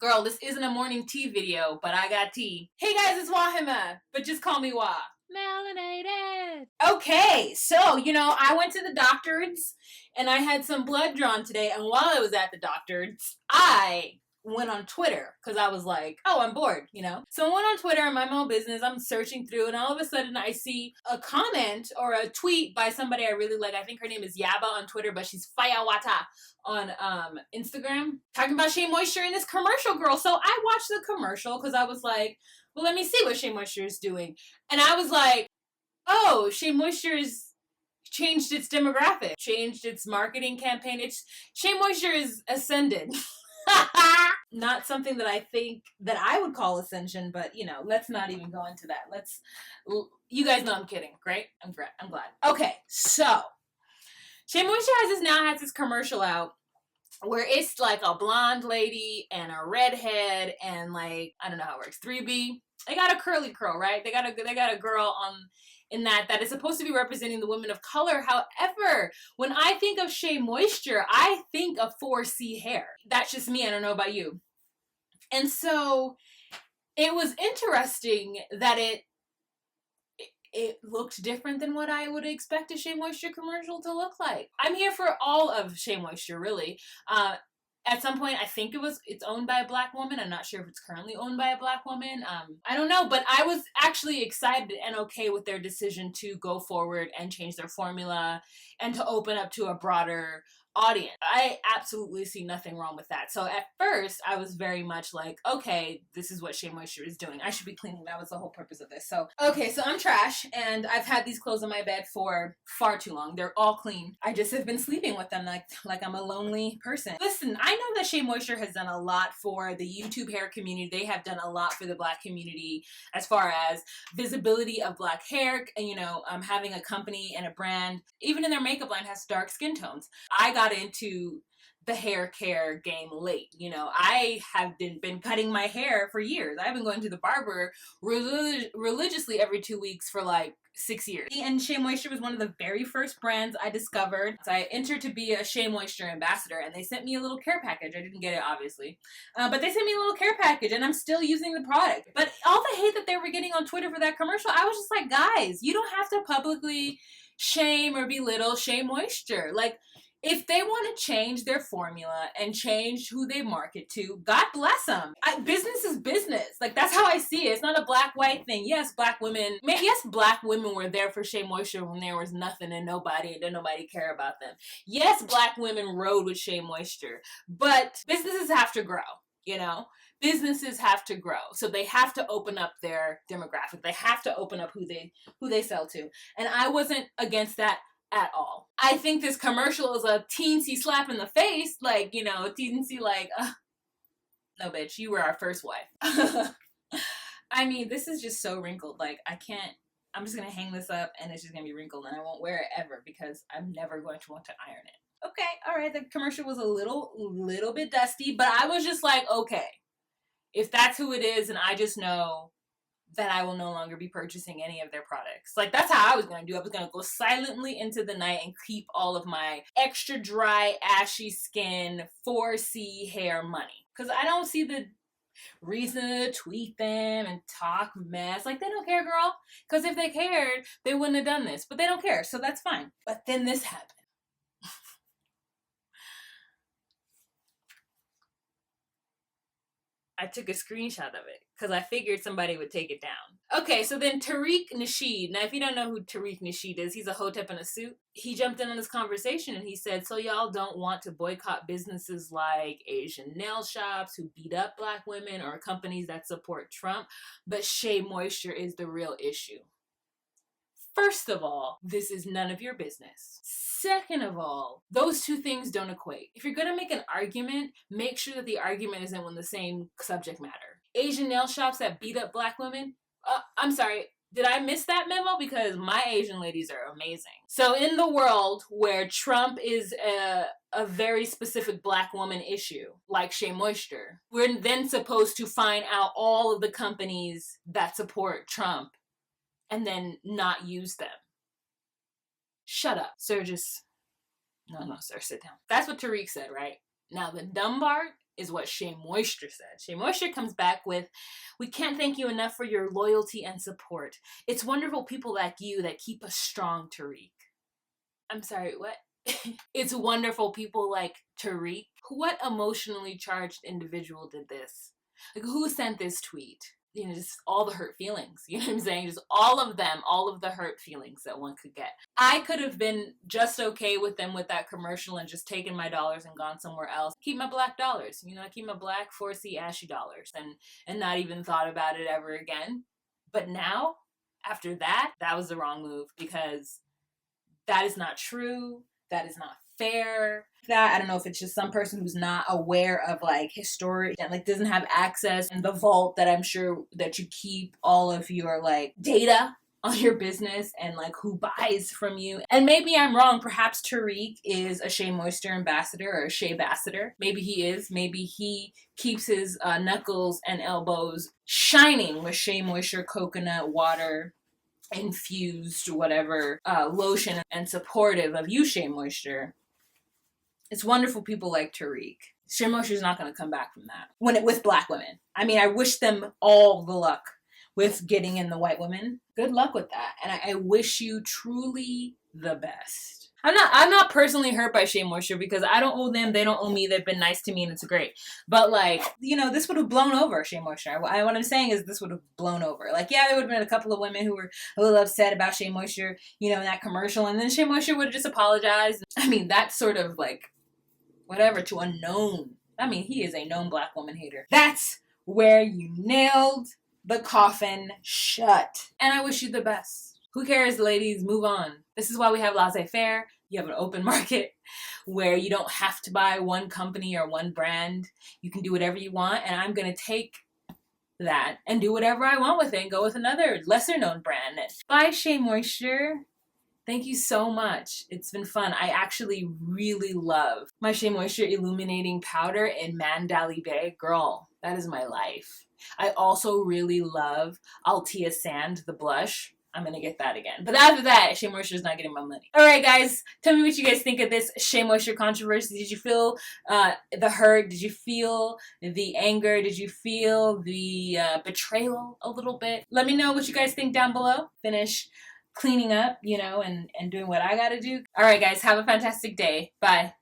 Girl, this isn't a morning tea video, but I got tea. Hey guys, it's Wahima, but just call me Wah. Melanated. Okay, so, I went to the doctor's and I had some blood drawn today, and while I was at the doctor's, I went on Twitter, because I was like, oh, I'm bored, So I went on Twitter, and my own business, I'm searching through, and all of a sudden I see a comment or a tweet by somebody I really like. I think her name is Yaba on Twitter, but she's Fayawata on Instagram, talking about SheaMoisture in this commercial, girl. So I watched the commercial, because I was like, well, let me see what SheaMoisture is doing. And I was like, oh, SheaMoisture's changed its demographic, changed its marketing campaign. SheaMoisture is ascended. Not something that I think that I would call ascension, but let's not even go into that. You guys know I'm kidding, right? I'm glad. Okay, so SheaMoisture now has this commercial out where it's like a blonde lady and a redhead and like, I don't know how it works, 3B. They got a curly curl, right? They got a girl in that is supposed to be representing the women of color. However, when I think of SheaMoisture, I think of 4C hair. That's just me. I don't know about you. And so it was interesting that it looked different than what I would expect a SheaMoisture commercial to look like. I'm here for all of SheaMoisture, really. At some point, I think it's owned by a black woman. I'm not sure if it's currently owned by a black woman. I don't know, but I was actually excited and okay with their decision to go forward and change their formula and to open up to a broader audience. I absolutely see nothing wrong with that. So at first, I was very much like, okay, this is what SheaMoisture is doing. I should be cleaning. That was the whole purpose of this. So, okay, so I'm trash, and I've had these clothes on my bed for far too long. They're all clean. I just have been sleeping with them like I'm a lonely person. Listen, I know that SheaMoisture has done a lot for the YouTube hair community. They have done a lot for the black community as far as visibility of black hair, and having a company and a brand. Even in their makeup line has dark skin tones. I got into the hair care game late. I have been cutting my hair for years. I've been going to the barber religiously every 2 weeks for like 6 years. And SheaMoisture was one of the very first brands I discovered. So I entered to be a SheaMoisture ambassador, and they sent me a little care package. I didn't get it, obviously. But they sent me a little care package, and I'm still using the product. But all the hate that they were getting on Twitter for that commercial, I was just like, guys, you don't have to publicly shame or belittle SheaMoisture. Like, if they want to change their formula and change who they market to, God bless them. Business is business. Like, that's how I see it. It's not a black-white thing. Yes, black women were there for SheaMoisture when there was nothing and nobody care about them. Yes, black women rode with SheaMoisture, but businesses have to grow, Businesses have to grow. So they have to open up their demographic. They have to open up who they sell to. And I wasn't against that at all. I think this commercial is a teensy slap in the face, like, teensy like, no bitch, you were our first wife. I mean, this is just so wrinkled. Like, I'm just gonna hang this up and it's just gonna be wrinkled and I won't wear it ever because I'm never going to want to iron it. Okay, alright, the commercial was a little bit dusty, but I was just like, okay, if that's who it is and I just know that I will no longer be purchasing any of their products. Like, that's how I was going to do. I was going to go silently into the night and keep all of my extra dry, ashy skin, 4C hair money. Because I don't see the reason to tweet them and talk mess. Like, they don't care, girl. Because if they cared, they wouldn't have done this. But they don't care, so that's fine. But then this happened. I took a screenshot of it because I figured somebody would take it down. Okay, so then Tariq Nasheed. Now, if you don't know who Tariq Nasheed is, he's a hotep in a suit. He jumped in on this conversation and he said, so y'all don't want to boycott businesses like Asian nail shops who beat up black women or companies that support Trump, but SheaMoisture is the real issue. First of all, this is none of your business. Second of all, those two things don't equate. If you're going to make an argument, make sure that the argument isn't on the same subject matter. Asian nail shops that beat up black women? I'm sorry, did I miss that memo? Because my Asian ladies are amazing. So in the world where Trump is a very specific black woman issue, like SheaMoisture, we're then supposed to find out all of the companies that support Trump and then not use them. Shut up. Sir, No, sir, sit down. That's what Tariq said, right? Now, the dumb part is what SheaMoisture said. SheaMoisture comes back with, we can't thank you enough for your loyalty and support. It's wonderful people like you that keep us strong, Tariq. I'm sorry, what? It's wonderful people like Tariq. What emotionally charged individual did this? Like, who sent this tweet? You know, just all the hurt feelings. You know what I'm saying? Just all of them, all of the hurt feelings that one could get. I could have been just okay with them with that commercial and just taken my dollars and gone somewhere else. Keep my black dollars. You know, keep my black 4C ashy dollars and not even thought about it ever again. But now, after that, that was the wrong move because that is not true. That is not fair. That I don't know if it's just some person who's not aware of like history and like doesn't have access in the vault that I'm sure that you keep all of your like data on your business and like who buys from you. And maybe I'm wrong. Perhaps Tariq is a SheaMoisture ambassador or a Shea ambassador. Maybe he is. Maybe he keeps his knuckles and elbows shining with SheaMoisture coconut water infused whatever lotion and supportive of you, SheaMoisture. It's wonderful people like Tariq. SheaMoisture is not going to come back from that with black women. I mean, I wish them all the luck with getting in the white women. Good luck with that, and I wish you truly the best. I'm not personally hurt by SheaMoisture because I don't owe them, they don't owe me, they've been nice to me and it's great. But like, you know, this would have blown over SheaMoisture. What I'm saying is this would have blown over. Like, yeah, there would have been a couple of women who were a little upset about SheaMoisture, you know, in that commercial, and then SheaMoisture would have just apologized. I mean, that's sort of like, whatever, to a known, I mean, he is a known black woman hater. That's where you nailed the coffin shut. And I wish you the best. Who cares, ladies? Move on. This is why we have laissez-faire. You have an open market where you don't have to buy one company or one brand. You can do whatever you want, and I'm going to take that and do whatever I want with it and go with another lesser known brand. Bye, SheaMoisture. Thank you so much. It's been fun. I actually really love my SheaMoisture Illuminating Powder in Mandali Bay. Girl, that is my life. I also really love Altia Sand, the blush. I'm going to get that again. But after that, SheaMoisture is not getting my money. All right, guys. Tell me what you guys think of this SheaMoisture controversy. Did you feel the hurt? Did you feel the anger? Did you feel the betrayal a little bit? Let me know what you guys think down below. Finish cleaning up, you know, and doing what I got to do. All right, guys. Have a fantastic day. Bye.